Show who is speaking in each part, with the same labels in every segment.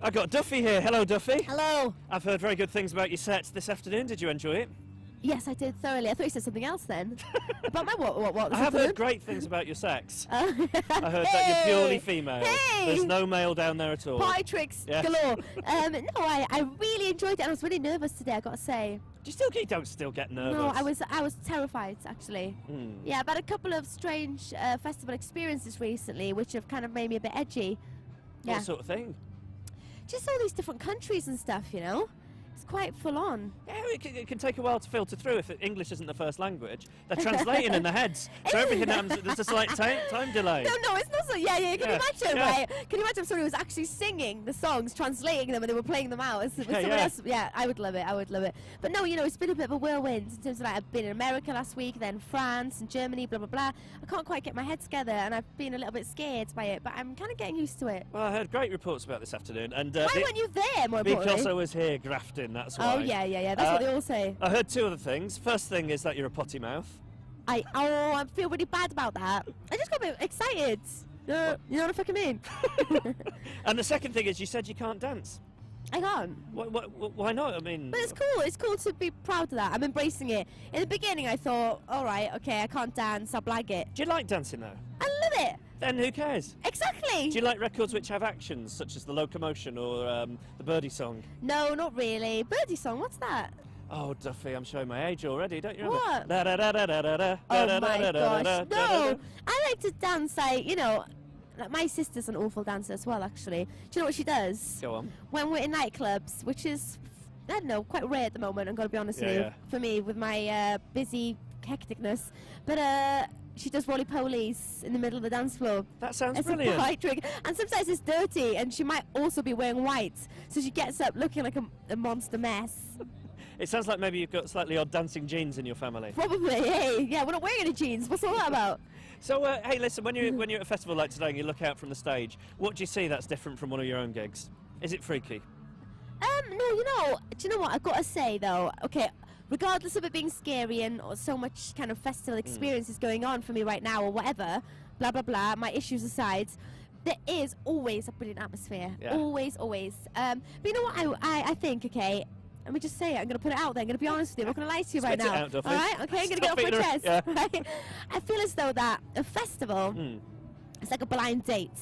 Speaker 1: I got Duffy here. Hello, Duffy.
Speaker 2: Hello.
Speaker 1: I've heard very good things about your sets this afternoon. Did you enjoy it?
Speaker 2: Yes, I did thoroughly. I thought you said something else then. About my what?
Speaker 1: I have heard great things about your sex. I heard that
Speaker 2: Hey!
Speaker 1: you're purely female.
Speaker 2: Hey!
Speaker 1: There's no male down there at all.
Speaker 2: Pie tricks
Speaker 1: Yeah.
Speaker 2: galore. No, I really enjoyed it, and I was really nervous today, I got to say.
Speaker 1: You don't still get nervous?
Speaker 2: No, I was terrified, actually. Yeah, I've had a couple of strange festival experiences recently, which have kind of made me a bit edgy. Yeah.
Speaker 1: What sort of thing?
Speaker 2: Just all these different countries and stuff, you know? It's quite full on.
Speaker 1: Yeah, it can take a while to filter through if English isn't the first language. They're translating in their heads, so everything happens. There's a slight time delay.
Speaker 2: No, it's not so. Yeah. Can you imagine,
Speaker 1: Yeah.
Speaker 2: right? Can you imagine if somebody was actually singing the songs, translating them, and they were playing them out? With somebody else? Yeah, I would love it. But no, you know, it's been a bit of a whirlwind in terms of like I've been in America last week, then France and Germany, blah blah blah. I can't quite get my head together, and I've been a little bit scared by it, but I'm kind of getting used to it.
Speaker 1: Well, I heard great reports about this afternoon, and
Speaker 2: Why weren't you there? More
Speaker 1: because
Speaker 2: importantly?
Speaker 1: I was here grafting. That's why.
Speaker 2: Oh yeah. That's what they all say.
Speaker 1: I heard two other things. First thing is that you're a potty mouth.
Speaker 2: I feel really bad about that. I just got a bit excited. You know what I fucking mean?
Speaker 1: And the second thing is you said you can't dance.
Speaker 2: I can't.
Speaker 1: Why not? I mean...
Speaker 2: But it's cool. It's cool to be proud of that. I'm embracing it. In the beginning, I thought, all right, okay, I can't dance. I'll blag it.
Speaker 1: Do you like dancing, though?
Speaker 2: I love it.
Speaker 1: Then who cares?
Speaker 2: Exactly.
Speaker 1: Do you like records which have actions, such as the locomotion or the birdie song?
Speaker 2: No, not really. Birdie song, what's that?
Speaker 1: Oh, Duffy, I'm showing my age already, don't you remember?
Speaker 2: What?
Speaker 1: Da, da, da, da, da, da, da,
Speaker 2: Oh
Speaker 1: da,
Speaker 2: my
Speaker 1: da, da, da,
Speaker 2: gosh.
Speaker 1: da, da,
Speaker 2: No.
Speaker 1: da.
Speaker 2: I like to dance, like, you know, like my sister's an awful dancer as well, actually. Do you know what she does?
Speaker 1: Go on.
Speaker 2: When we're in nightclubs, which is, I don't know, quite rare at the moment, I'm going to be honest with you, for me, with my busy hecticness. But she does roly-polies in the middle of the dance floor.
Speaker 1: That sounds
Speaker 2: It's
Speaker 1: brilliant.
Speaker 2: a bright trick. And sometimes it's dirty, and she might also be wearing white. So she gets up looking like a monster mess.
Speaker 1: It sounds like maybe you've got slightly odd dancing genes in your family.
Speaker 2: Probably, hey. Yeah, we're not wearing any jeans. What's all that about?
Speaker 1: So, hey, listen, when you're at a festival like today and you look out from the stage, what do you see that's different from one of your own gigs? Is it freaky?
Speaker 2: No, you know, do you know what? I've got to say, though, okay, regardless of it being scary and so much kind of festival experiences going on for me right now or whatever, blah, blah, blah, my issues aside, there is always a brilliant atmosphere.
Speaker 1: Yeah.
Speaker 2: Always. But you know what I think, okay, let me just say it. I'm going to put it out there. I'm going to be honest with you. I'm not going to lie to you right
Speaker 1: Spit it
Speaker 2: now.
Speaker 1: out, Duffy.
Speaker 2: All right? Okay, I'm going to get
Speaker 1: Stop
Speaker 2: off my
Speaker 1: being a-
Speaker 2: chest.
Speaker 1: yeah.
Speaker 2: Right? I feel as though that a festival, it's like a blind date.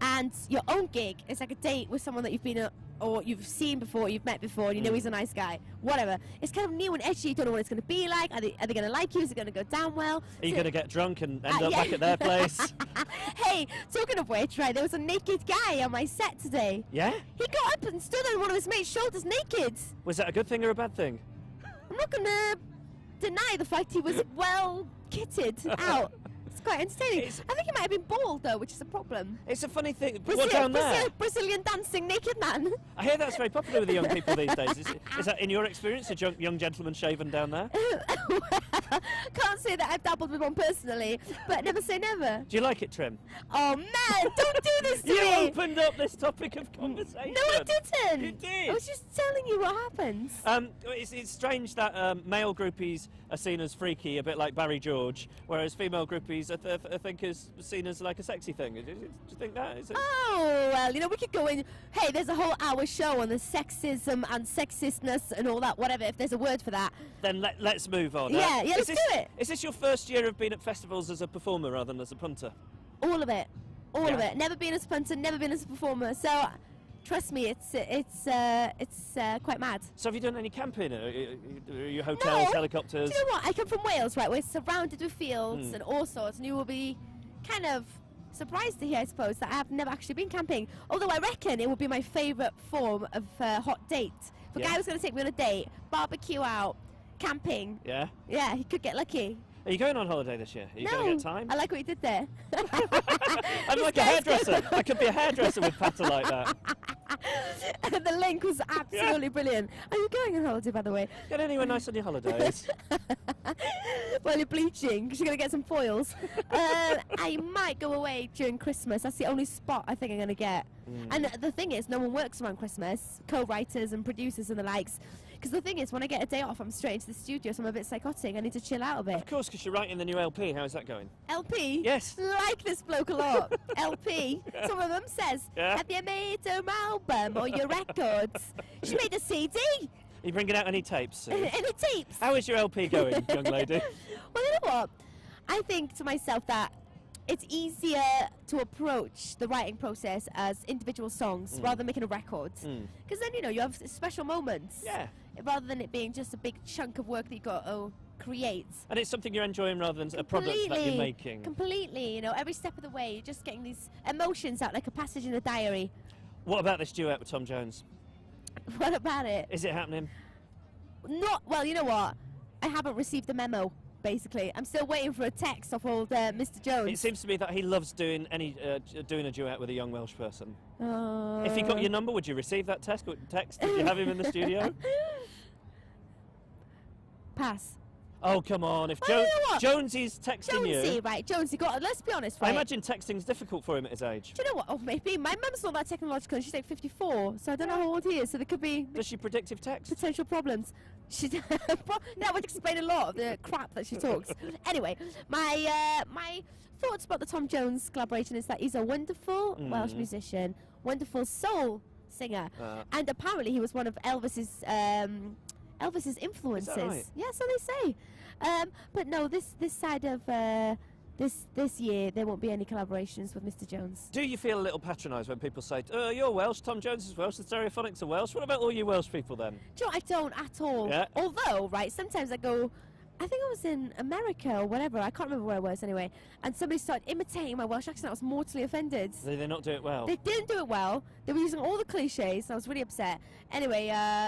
Speaker 2: And your own gig is like a date with someone that you've been or you've seen before, you've met before, and you know he's a nice guy. Whatever. It's kind of new and edgy. You don't know what it's going to be like. Are they going to like you? Is it going to go down well?
Speaker 1: Are you going to get drunk and end up back at their place?
Speaker 2: Hey, talking of which, right, there was a naked guy on my set today.
Speaker 1: Yeah?
Speaker 2: He got up and stood on one of his mates' shoulders naked.
Speaker 1: Was that a good thing or a bad thing?
Speaker 2: I'm not going to deny the fact he was well kitted out. It's quite entertaining. I think he might have been bald, though, which is a problem.
Speaker 1: It's a funny thing. What, down there?
Speaker 2: Brazilian dancing naked man.
Speaker 1: I hear that's very popular with the young people these days. Is that, in your experience, a young gentleman shaven down there?
Speaker 2: Can't say that I've dabbled with one personally, but never say never.
Speaker 1: Do you like it, Trim?
Speaker 2: Oh, man, don't do this to
Speaker 1: You
Speaker 2: me.
Speaker 1: opened up this topic of conversation.
Speaker 2: No, I didn't.
Speaker 1: You did.
Speaker 2: I was just telling you what happens.
Speaker 1: It's strange that male groupies are seen as freaky, a bit like Barry George, whereas female groupies I think is seen as like a sexy thing. Do you think that? Is it?
Speaker 2: Oh, well, you know, we could go in. Hey, there's a whole hour show on the sexism and sexistness and all that, whatever, if there's a word for that.
Speaker 1: Then let's move on.
Speaker 2: Yeah, let's do it.
Speaker 1: Is this your first year of being at festivals as a performer rather than as a punter?
Speaker 2: All of it. All of
Speaker 1: Yeah.
Speaker 2: it. Never been as a punter, never been as a performer. So, trust me, it's quite mad.
Speaker 1: So have you done any camping? Are you hotels,
Speaker 2: No.
Speaker 1: helicopters?
Speaker 2: Do you know what? I come from Wales, right? We're surrounded with fields and all sorts, and you will be kind of surprised to hear, I suppose, that I have never actually been camping. Although I reckon it would be my favourite form of hot date. If a guy was going to take me on a date, barbecue out, camping.
Speaker 1: Yeah?
Speaker 2: Yeah, he could get lucky.
Speaker 1: Are you going on holiday this year? Are you
Speaker 2: No,
Speaker 1: going to get time?
Speaker 2: I like what you did there.
Speaker 1: I'm like a hairdresser. I could be a hairdresser with patter like that.
Speaker 2: The link was absolutely brilliant. Are you going on holiday, by the way?
Speaker 1: Get anywhere nice on your holidays.
Speaker 2: Well, you're bleaching because you're going to get some foils. I might go away during Christmas. That's the only spot I think I'm going to get. And the thing is, no one works around Christmas, co-writers and producers and the likes, Because the thing is, when I get a day off, I'm straight into the studio, so I'm a bit psychotic. I need to chill out a bit.
Speaker 1: Of course, because you're writing the new LP. How's that going?
Speaker 2: LP?
Speaker 1: Yes.
Speaker 2: Like this bloke a lot. LP. Some of them says, have you made an album or your records? She made a CD.
Speaker 1: Are you bringing out any tapes?
Speaker 2: Any tapes?
Speaker 1: How is your LP going, young lady?
Speaker 2: Well, you know what? I think to myself that it's easier to approach the writing process as individual songs rather than making a record. Because then, you know, you have special moments.
Speaker 1: Yeah.
Speaker 2: Rather than it being just a big chunk of work that you've got to create.
Speaker 1: And it's something you're enjoying rather than a product that you're making.
Speaker 2: Completely. You know, every step of the way, you're just getting these emotions out like a passage in a diary.
Speaker 1: What about this duet with Tom Jones?
Speaker 2: What about it?
Speaker 1: Is it happening?
Speaker 2: Well, you know what? I haven't received the memo, basically. I'm still waiting for a text off old Mr. Jones.
Speaker 1: It seems to me that he loves doing a duet with a young Welsh person.
Speaker 2: Oh.
Speaker 1: If he got your number, would you receive that text? Would you have him in the studio?
Speaker 2: Pass.
Speaker 1: Oh, come on. If
Speaker 2: Well, you know what?
Speaker 1: Jonesy's texting
Speaker 2: Jonesy,
Speaker 1: you...
Speaker 2: right, Jonesy, let's be honest, right?
Speaker 1: I imagine texting's difficult for him at his age.
Speaker 2: Do you know what? Oh, maybe. My mum's not that technological, and she's like 54, so I don't know how old he is, so there could be
Speaker 1: Does she predictive text?
Speaker 2: potential problems. That would explain a lot of the crap that she talks. Anyway, my thoughts about the Tom Jones collaboration is that he's a wonderful Welsh musician, wonderful soul singer, and apparently he was one of Elvis's influences.
Speaker 1: Is that right?
Speaker 2: Yeah, so they say. But no, this side of this year there won't be any collaborations with Mr. Jones.
Speaker 1: Do you feel a little patronised when people say, you're Welsh, Tom Jones is Welsh, the Stereophonics are Welsh? What about all you Welsh people then?
Speaker 2: Do you know what? I don't at all.
Speaker 1: Yeah.
Speaker 2: Although, right, sometimes I go, I think I was in America or whatever, I can't remember where I was anyway, and somebody started imitating my Welsh accent. I was mortally offended.
Speaker 1: Did they not do it well?
Speaker 2: They didn't do it well. They were using all the cliches, and I was really upset. Anyway,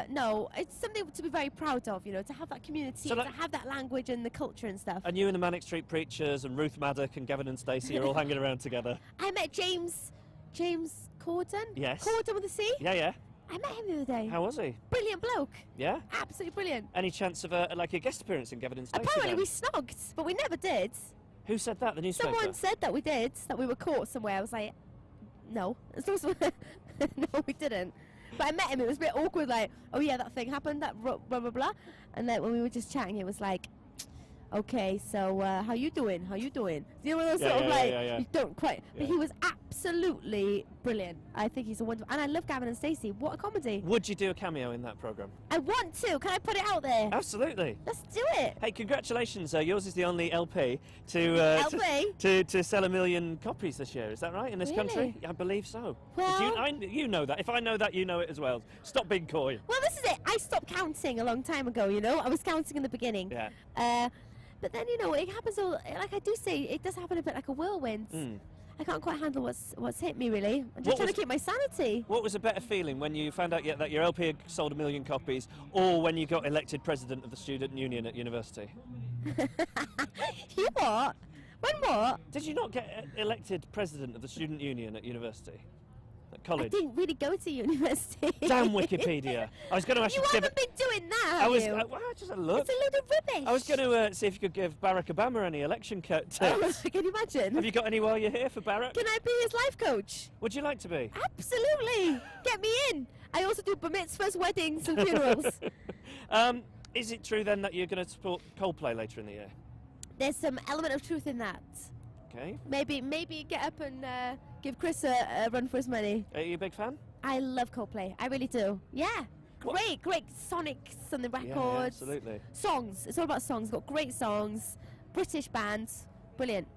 Speaker 2: no, it's something to be very proud of, you know, to have that community,
Speaker 1: So
Speaker 2: to have that language and the culture and stuff.
Speaker 1: And you and the Manic Street Preachers and Ruth Maddock and Gavin and Stacey are all hanging around together?
Speaker 2: I met James Corden.
Speaker 1: Yes.
Speaker 2: Corden with a C.
Speaker 1: Yeah.
Speaker 2: I met him the other day.
Speaker 1: How was he?
Speaker 2: Brilliant bloke.
Speaker 1: Yeah?
Speaker 2: Absolutely brilliant.
Speaker 1: Any chance of a guest appearance in Gavin and Stacey?
Speaker 2: Apparently
Speaker 1: then?
Speaker 2: we snogged, but we never did.
Speaker 1: Who said that? The newspaper?
Speaker 2: Someone said that we did, that we were caught somewhere. I was like, no. No, we didn't. But I met him, it was a bit awkward, like, oh yeah, that thing happened, that blah, blah, blah. And then when we were just chatting, it was like, okay, so how you doing? How you doing? You know, those sort of like, you don't quite.
Speaker 1: Yeah.
Speaker 2: But he was absolutely brilliant. I think he's a wonderful, and I love Gavin and Stacey. What a comedy.
Speaker 1: Would you do a cameo in that programme?
Speaker 2: I want to. Can I put it out there?
Speaker 1: Absolutely.
Speaker 2: Let's do it.
Speaker 1: Hey, congratulations. Yours is the only LP to sell 1 million copies this year. Is that right, in this country? I believe so.
Speaker 2: Well,
Speaker 1: you know that. If I know that, you know it as well. Stop being coy.
Speaker 2: Well, this is it. I stopped counting a long time ago, you know. I was counting in the beginning.
Speaker 1: Yeah.
Speaker 2: But then, you know, it happens all, like I do say, it does happen a bit like a whirlwind. I can't quite handle what's hit me, really. I'm just trying to keep my sanity.
Speaker 1: What was a better feeling, when you found out that your LP had sold 1 million copies, or when you got elected president of the student union at university?
Speaker 2: You what? When what?
Speaker 1: Did you not get elected president of the student union at university? At college?
Speaker 2: I didn't really go to university.
Speaker 1: Damn Wikipedia. I was going to actually
Speaker 2: You haven't been doing that, have you?
Speaker 1: Well, just a look.
Speaker 2: It's a load of rubbish.
Speaker 1: I was going to see if you could give Barack Obama any election tips.
Speaker 2: Oh, can you imagine?
Speaker 1: Have you got any while you're here for Barack?
Speaker 2: Can I be his life coach?
Speaker 1: Would you like to be?
Speaker 2: Absolutely. Get me in. I also do bar mitzvahs, weddings and funerals.
Speaker 1: Is it true then that you're going to support Coldplay later in the year?
Speaker 2: There's some element of truth in that.
Speaker 1: Okay.
Speaker 2: Maybe get up and give Chris a run for his money.
Speaker 1: Are you a big fan?
Speaker 2: I love Coldplay. I really do. Yeah. Great sonics on the records.
Speaker 1: Yeah, absolutely.
Speaker 2: Songs. It's all about songs. Got great songs. British bands. Brilliant.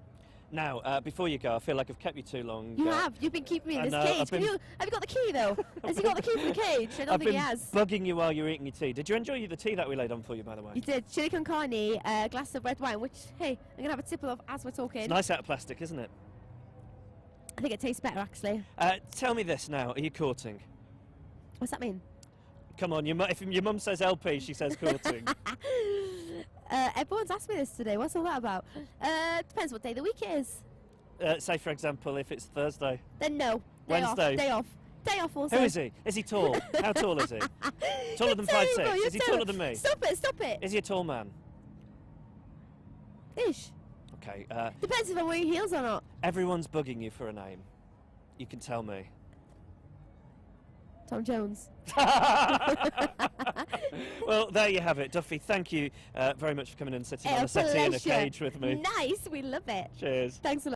Speaker 1: Now, before you go, I feel like I've kept you too long.
Speaker 2: You have. You've been keeping me in this cage. Have you got the key, though? Has he got the key for the cage? I don't think he has.
Speaker 1: I've been bugging you while you were eating your tea. Did you enjoy the tea that we laid on for you, by the way?
Speaker 2: You did. Chili con carne, a glass of red wine, which, hey, I'm going to have a tipple of as we're talking.
Speaker 1: It's nice out of plastic, isn't it?
Speaker 2: I think it tastes better, actually.
Speaker 1: Tell me this now. Are you courting?
Speaker 2: What's that mean?
Speaker 1: Come on, if your mum says LP, she says courting.
Speaker 2: Everyone's asked me this today. What's all that about? Depends what day of the week it is.
Speaker 1: Say, for example, if it's Thursday.
Speaker 2: Then no.
Speaker 1: Wednesday.
Speaker 2: Day off also.
Speaker 1: Who is he? Is he tall? How tall is he? Taller than 5'6"? Is he taller than me?
Speaker 2: Stop it.
Speaker 1: Is he a tall man?
Speaker 2: Ish.
Speaker 1: Okay.
Speaker 2: Depends if I'm wearing heels or not.
Speaker 1: Everyone's bugging you for a name. You can tell me.
Speaker 2: Tom Jones.
Speaker 1: Well, there you have it. Duffy, thank you very much for coming and sitting on a settee in a cage with me.
Speaker 2: Nice, we love it.
Speaker 1: Cheers.
Speaker 2: Thanks a lot.